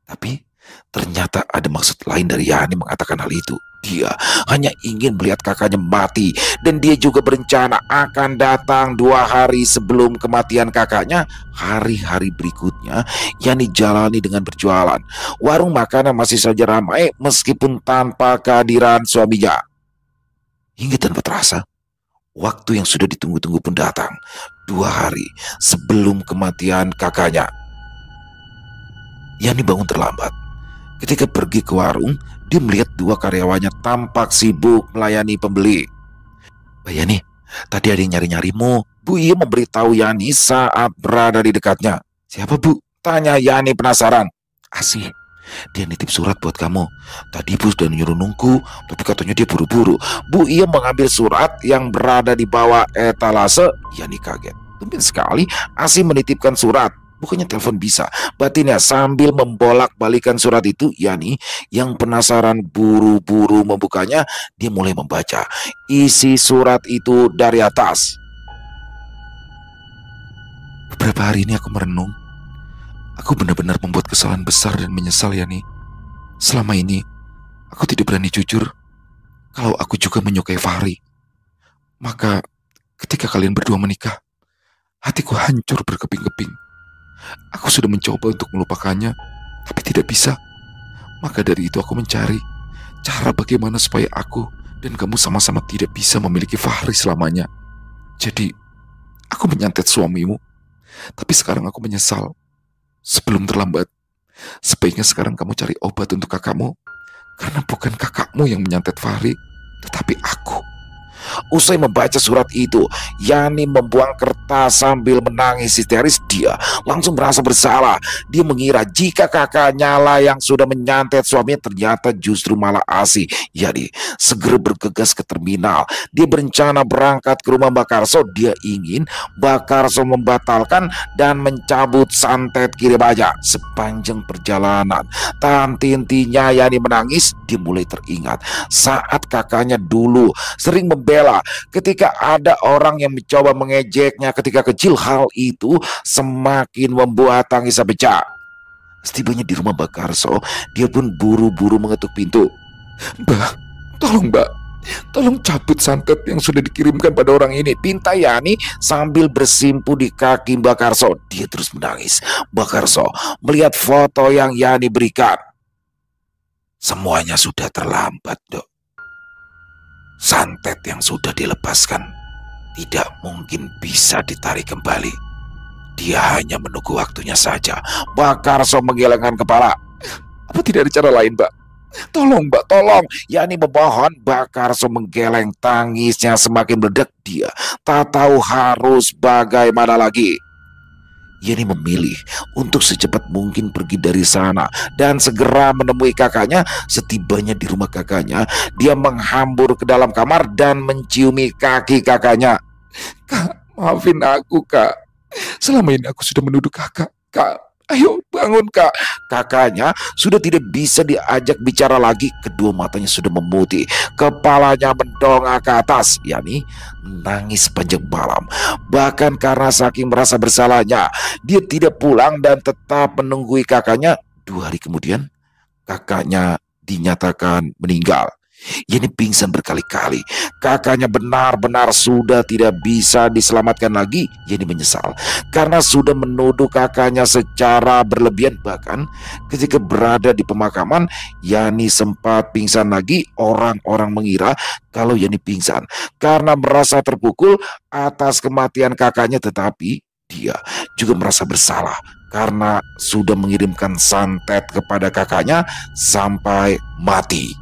Tapi ternyata ada maksud lain dari Yani mengatakan hal itu. Dia hanya ingin melihat kakaknya mati. Dan dia juga berencana akan datang 2 hari sebelum kematian kakaknya. Hari-hari berikutnya Yani jalani dengan berjualan. Warung makanan masih saja ramai meskipun tanpa kehadiran suaminya. Hingga tanpa terasa, waktu yang sudah ditunggu-tunggu pun datang. 2 hari sebelum kematian kakaknya. Yani bangun terlambat. Ketika pergi ke warung, dia melihat 2 karyawannya tampak sibuk melayani pembeli. "Mbak Yani, tadi ada yang nyari-nyarimu." Bu Iya memberitahu Yani saat berada di dekatnya. "Siapa, Bu?" tanya Yani penasaran. "Asih, dia nitip surat buat kamu. Tadi Bu sudah nyuruh nunggu, tapi katanya dia buru-buru." Bu Iya mengambil surat yang berada di bawah etalase. Yani kaget. Tumben sekali Asih menitipkan surat. Bukannya telepon bisa. Batinnya sambil membolak-balikan surat itu, Yani yang penasaran buru-buru membukanya. Dia mulai membaca isi surat itu dari atas. "Beberapa hari ini aku merenung. Aku benar-benar membuat kesalahan besar dan menyesal, Yani. Selama ini aku tidak berani jujur kalau aku juga menyukai Fahri. Maka ketika kalian berdua menikah, hatiku hancur berkeping-keping. Aku sudah mencoba untuk melupakannya, tapi tidak bisa. Maka dari itu aku mencari cara bagaimana supaya aku dan kamu sama-sama tidak bisa memiliki Fahri selamanya. Jadi, aku menyantet suamimu. Tapi sekarang aku menyesal. Sebelum terlambat, sebaiknya sekarang kamu cari obat untuk kakakmu. Karena bukan kakakmu yang menyantet Fahri, tetapi aku." Usai membaca surat itu, Yani membuang kertas sambil menangis histeris. Dia langsung merasa bersalah. Dia mengira jika kakaknya lah yang sudah menyantet suaminya, ternyata justru malah Asih. Yani segera bergegas ke terminal. Dia berencana berangkat ke rumah Mbak Karso. Dia ingin Mbak Karso membatalkan dan mencabut santet kirim aja. Sepanjang perjalanan, tahan tintinya Yani menangis. Dia mulai teringat saat kakaknya dulu sering membela ketika ada orang yang mencoba mengejeknya ketika kecil. Hal itu semakin membuat tangisnya pecah. Setibanya di rumah Mbak Karso, dia pun buru-buru mengetuk pintu. "Mbak, tolong Mbak, tolong cabut santet yang sudah dikirimkan pada orang ini," pinta Yani sambil bersimpu di kaki Mbak Karso. Dia terus menangis. Mbak Karso melihat foto yang Yani berikan. "Semuanya sudah terlambat, Dok. Santet yang sudah dilepaskan tidak mungkin bisa ditarik kembali. Dia hanya menunggu waktunya saja." Mbak Karso menggelengkan kepala. "Apa tidak ada cara lain, Mbak? Tolong, Mbak, tolong." Yani memohon. Mbak Karso menggeleng, tangisnya semakin meledak. Dia tak tahu harus bagaimana lagi. Yani memilih untuk secepat mungkin pergi dari sana dan segera menemui kakaknya. Setibanya di rumah kakaknya, dia menghambur ke dalam kamar dan menciumi kaki kakaknya. "Kak, maafin aku, Kak. Selama ini aku sudah menuduh kakak. Kak, ayo bangun, Kak." Kakaknya sudah tidak bisa diajak bicara lagi. Kedua matanya sudah memutih. Kepalanya mendongak ke atas. Yani menangis sepanjang malam. Bahkan karena saking merasa bersalahnya, dia tidak pulang dan tetap menunggui kakaknya. 2 hari kemudian, kakaknya dinyatakan meninggal. Yani pingsan berkali-kali. Kakaknya benar-benar sudah tidak bisa diselamatkan lagi. Yani menyesal karena sudah menuduh kakaknya secara berlebihan. Bahkan ketika berada di pemakaman, Yani sempat pingsan lagi. Orang-orang mengira kalau Yani pingsan karena merasa terpukul atas kematian kakaknya. Tetapi dia juga merasa bersalah karena sudah mengirimkan santet kepada kakaknya sampai mati.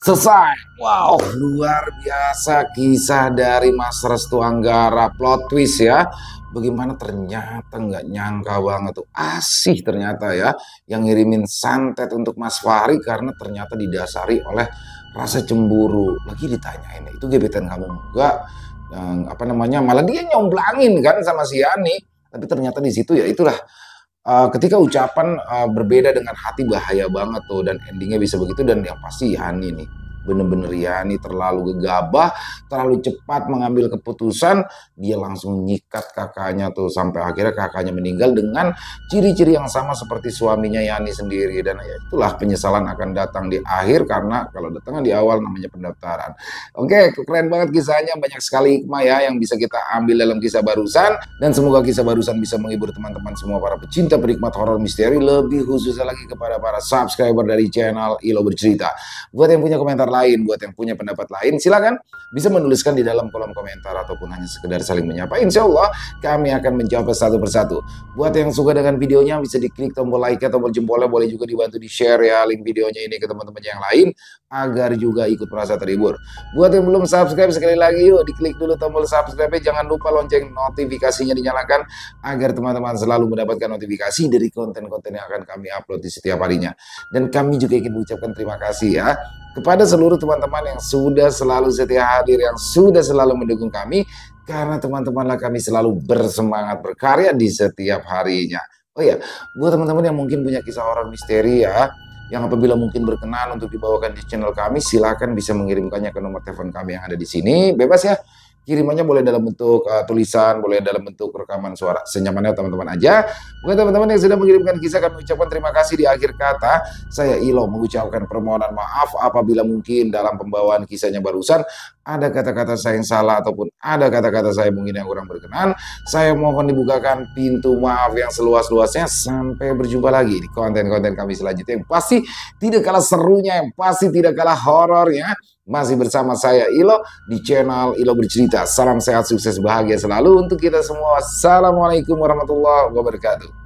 Selesai. Wow, luar biasa kisah dari Mas Restu Anggara. Plot twist ya. Bagaimana ternyata nggak nyangka banget tuh. Asih ternyata ya yang ngirimin santet untuk Mas Fahri karena ternyata didasari oleh rasa cemburu. Lagi ditanyain, itu gebetan kamu enggak? Yang apa namanya? Malah dia nyomblangin kan sama si Yani. Tapi ternyata di situ ya itulah ketika ucapan berbeda dengan hati bahaya banget tuh, dan endingnya bisa begitu. Dan yang pasti Yani nih, bener-bener Yani terlalu gegabah, terlalu cepat mengambil keputusan. Dia langsung nyikat kakaknya tuh, sampai akhirnya kakaknya meninggal dengan ciri-ciri yang sama seperti suaminya Yani sendiri. Dan ya itulah, penyesalan akan datang di akhir, karena kalau datangnya di awal namanya pendaftaran. Oke, keren banget kisahnya, banyak sekali hikmah ya yang bisa kita ambil dalam kisah barusan. Dan semoga kisah barusan bisa menghibur teman-teman semua para pecinta penikmat horor misteri, lebih khususnya lagi kepada para subscriber dari channel Ilo Bercerita. Buat yang punya komentar lain, buat yang punya pendapat lain, silakan bisa menuliskan di dalam kolom komentar, ataupun hanya sekedar saling menyapa. Insya Allah kami akan menjawab satu persatu. Buat yang suka dengan videonya, bisa diklik tombol like, tombol jempolnya, boleh juga dibantu di share ya link videonya ini ke teman-teman yang lain, agar juga ikut merasa terhibur. Buat yang belum subscribe, sekali lagi yuk diklik dulu tombol subscribe, jangan lupa lonceng notifikasinya dinyalakan, agar teman-teman selalu mendapatkan notifikasi dari konten-konten yang akan kami upload di setiap harinya. Dan kami juga ingin mengucapkan terima kasih ya kepada seluruh teman-teman yang sudah selalu setia hadir, yang sudah selalu mendukung kami, karena teman-temanlah kami selalu bersemangat berkarya di setiap harinya. Oh ya, buat teman-teman yang mungkin punya kisah horor misteri ya, yang apabila mungkin berkenan untuk dibawakan di channel kami, silakan bisa mengirimkannya ke nomor telepon kami yang ada di sini. Bebas ya. Kirimannya boleh dalam bentuk tulisan, boleh dalam bentuk rekaman suara, senyamannya teman-teman aja. Buat teman-teman yang sudah mengirimkan kisah, kami ucapkan terima kasih. Di akhir kata, saya Ilo mengucapkan permohonan maaf apabila mungkin dalam pembawaan kisahnya barusan ada kata-kata saya yang salah, ataupun ada kata-kata saya mungkin yang kurang berkenan. Saya mohon dibukakan pintu maaf yang seluas-luasnya. Sampai berjumpa lagi di konten-konten kami selanjutnya, yang pasti tidak kalah serunya, yang pasti tidak kalah horornya. Masih bersama saya Ilo di channel Ilo Bercerita. Salam sehat, sukses, bahagia selalu untuk kita semua. Assalamualaikum warahmatullahi wabarakatuh.